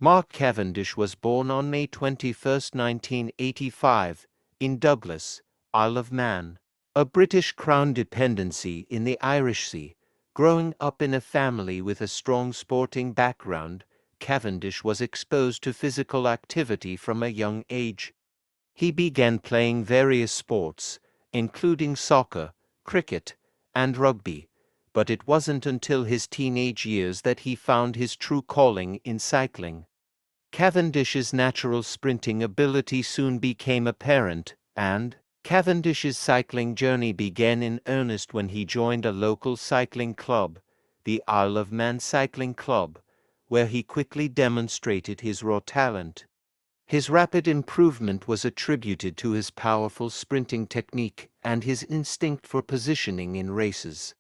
Mark Cavendish was born on May 21, 1985, in Douglas, Isle of Man, a British Crown dependency in the Irish Sea. Growing up in a family with a strong sporting background, Cavendish was exposed to physical activity from a young age. He began playing various sports, including soccer, cricket, and rugby, but it wasn't until his teenage years that he found his true calling in cycling. Cavendish's natural sprinting ability soon became apparent, and Cavendish's cycling journey began in earnest when he joined a local cycling club, the Isle of Man Cycling Club, where he quickly demonstrated his raw talent. His rapid improvement was attributed to his powerful sprinting technique and his instinct for positioning in races.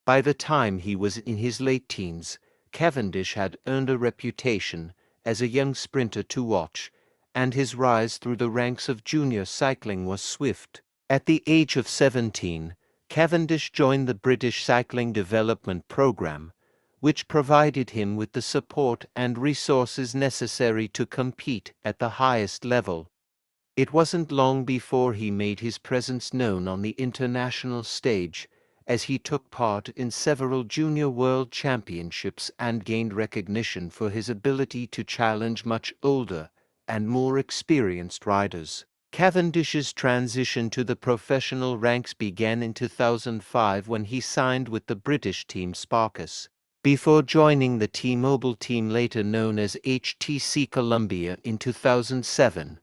By the time he was in his late teens, Cavendish had earned a reputation as a young sprinter to watch, and his rise through the ranks of junior cycling was swift. At the age of 17, Cavendish joined the British Cycling Development Programme, which provided him with the support and resources necessary to compete at the highest level. It wasn't long before he made his presence known on the international stage, as he took part in several junior world championships and gained recognition for his ability to challenge much older and more experienced riders. Cavendish's transition to the professional ranks began in 2005 when he signed with the British team Sparkus, before joining the T-Mobile team later known as HTC Columbia in 2007.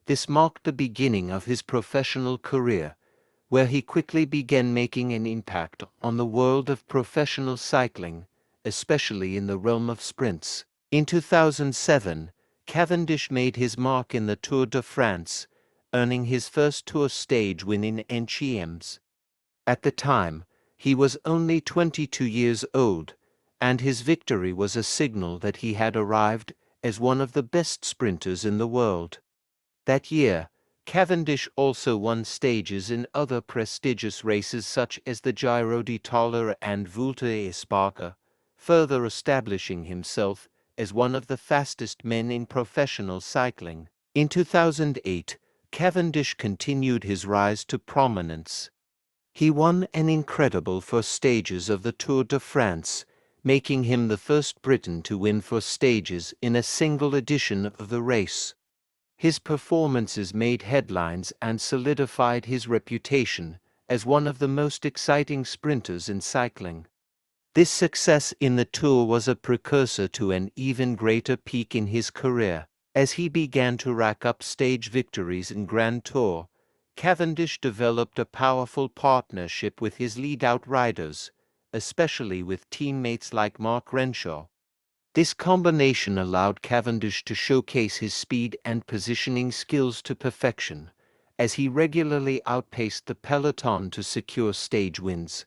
This marked the beginning of his professional career, where he quickly began making an impact on the world of professional cycling, especially in the realm of sprints. In 2007, Cavendish made his mark in the Tour de France, earning his first Tour stage win in NCMs. At the time, he was only 22 years old, and his victory was a signal that he had arrived as one of the best sprinters in the world. That year, Cavendish also won stages in other prestigious races such as the Giro d'Italia and Vuelta a España, further establishing himself as one of the fastest men in professional cycling. In 2008, Cavendish continued his rise to prominence. He won an incredible 4 stages of the Tour de France, making him the first Briton to win 4 stages in a single edition of the race. His performances made headlines and solidified his reputation as one of the most exciting sprinters in cycling. This success in the Tour was a precursor to an even greater peak in his career. As he began to rack up stage victories in Grand Tour, Cavendish developed a powerful partnership with his lead-out riders, especially with teammates like Mark Renshaw. This combination allowed Cavendish to showcase his speed and positioning skills to perfection, as he regularly outpaced the peloton to secure stage wins.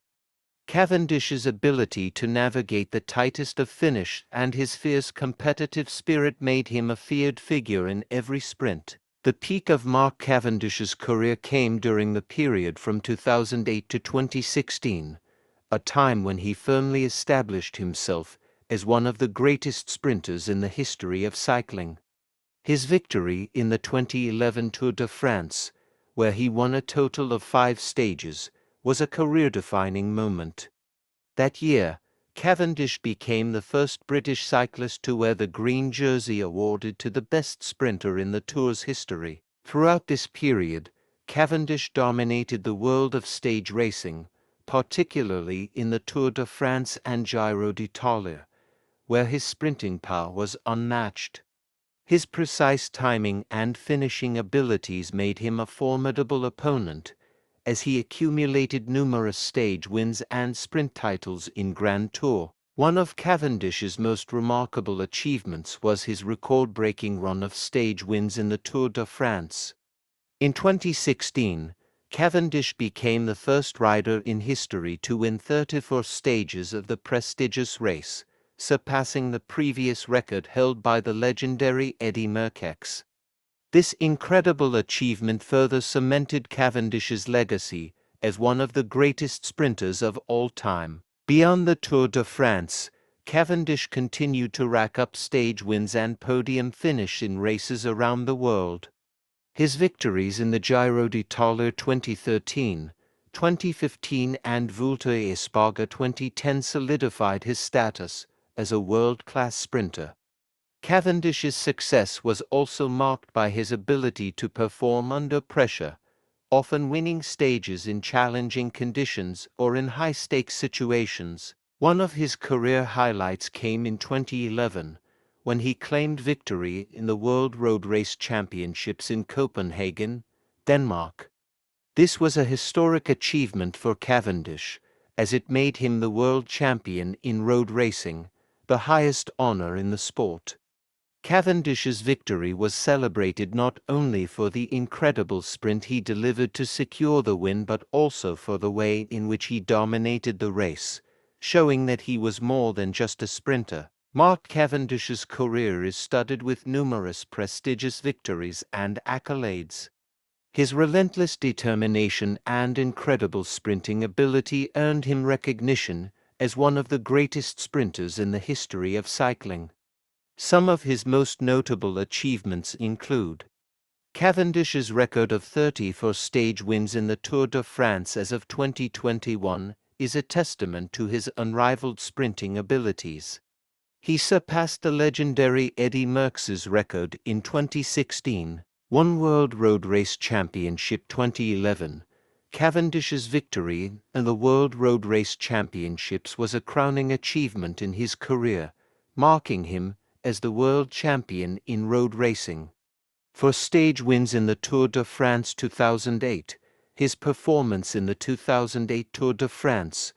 Cavendish's ability to navigate the tightest of finish and his fierce competitive spirit made him a feared figure in every sprint. The peak of Mark Cavendish's career came during the period from 2008 to 2016, a time when he firmly established himself as one of the greatest sprinters in the history of cycling. His victory in the 2011 Tour de France, where he won a total of 5 stages, was a career-defining moment. That year, Cavendish became the first British cyclist to wear the green jersey awarded to the best sprinter in the Tour's history. Throughout this period, Cavendish dominated the world of stage racing, particularly in the Tour de France and Giro d'Italia, where his sprinting power was unmatched. His precise timing and finishing abilities made him a formidable opponent, as he accumulated numerous stage wins and sprint titles in Grand Tour. One of Cavendish's most remarkable achievements was his record-breaking run of stage wins in the Tour de France. In 2016, Cavendish became the first rider in history to win 34 stages of the prestigious race, surpassing the previous record held by the legendary Eddy Merckx. This incredible achievement further cemented Cavendish's legacy as one of the greatest sprinters of all time. Beyond the Tour de France, Cavendish continued to rack up stage wins and podium finish in races around the world. His victories in the Giro d'Italia 2013, 2015 and Vuelta a España 2010 solidified his status as a world-class sprinter. Cavendish's success was also marked by his ability to perform under pressure, often winning stages in challenging conditions or in high-stakes situations. One of his career highlights came in 2011, when he claimed victory in the World Road Race Championships in Copenhagen, Denmark. This was a historic achievement for Cavendish, as it made him the world champion in road racing, the highest honor in the sport. Cavendish's victory was celebrated not only for the incredible sprint he delivered to secure the win but also for the way in which he dominated the race, showing that he was more than just a sprinter. Mark Cavendish's career is studded with numerous prestigious victories and accolades. His relentless determination and incredible sprinting ability earned him recognition as one of the greatest sprinters in the history of cycling. Some of his most notable achievements include Cavendish's record of 34 stage wins in the Tour de France as of 2021 is a testament to his unrivaled sprinting abilities. He surpassed the legendary Eddy Merckx's record in 2016, won World Road Race Championship 2011. Cavendish's victory in the World Road Race Championships was a crowning achievement in his career, marking him as the world champion in road racing. For stage wins in the Tour de France 2008, his performance in the 2008 Tour de France,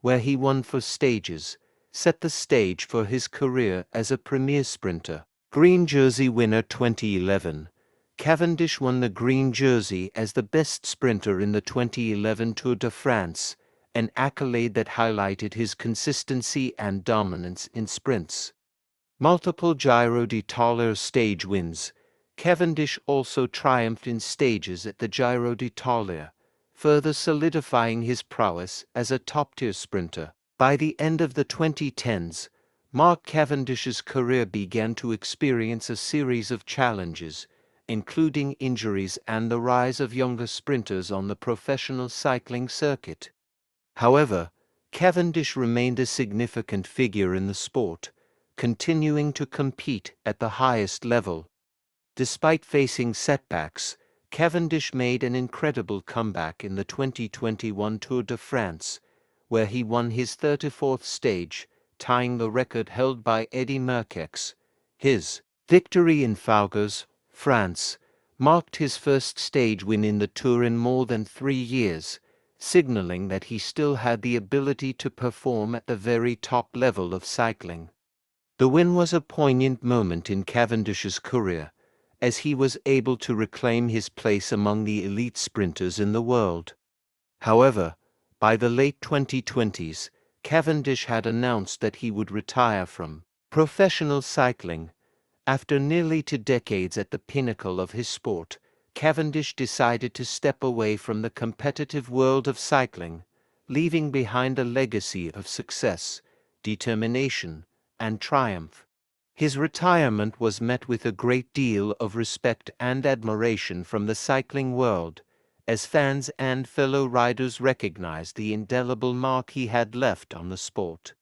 where he won for stages, set the stage for his career as a premier sprinter. Green Jersey winner 2011. Cavendish won the Green Jersey as the best sprinter in the 2011 Tour de France, an accolade that highlighted his consistency and dominance in sprints. Multiple Giro d'Italia stage wins. Cavendish also triumphed in stages at the Giro d'Italia, further solidifying his prowess as a top-tier sprinter. By the end of the 2010s, Mark Cavendish's career began to experience a series of challenges, including injuries and the rise of younger sprinters on the professional cycling circuit. However, Cavendish remained a significant figure in the sport, continuing to compete at the highest level. Despite facing setbacks, Cavendish made an incredible comeback in the 2021 Tour de France, where he won his 34th stage, tying the record held by Eddy Merckx. His victory in Fougas, France, marked his first stage win in the Tour in more than 3 years, signaling that he still had the ability to perform at the very top level of cycling. The win was a poignant moment in Cavendish's career, as he was able to reclaim his place among the elite sprinters in the world. However, by the late 2020s, Cavendish had announced that he would retire from professional cycling. After nearly 2 decades at the pinnacle of his sport, Cavendish decided to step away from the competitive world of cycling, leaving behind a legacy of success, determination, and triumph. His retirement was met with a great deal of respect and admiration from the cycling world, as fans and fellow riders recognized the indelible mark he had left on the sport.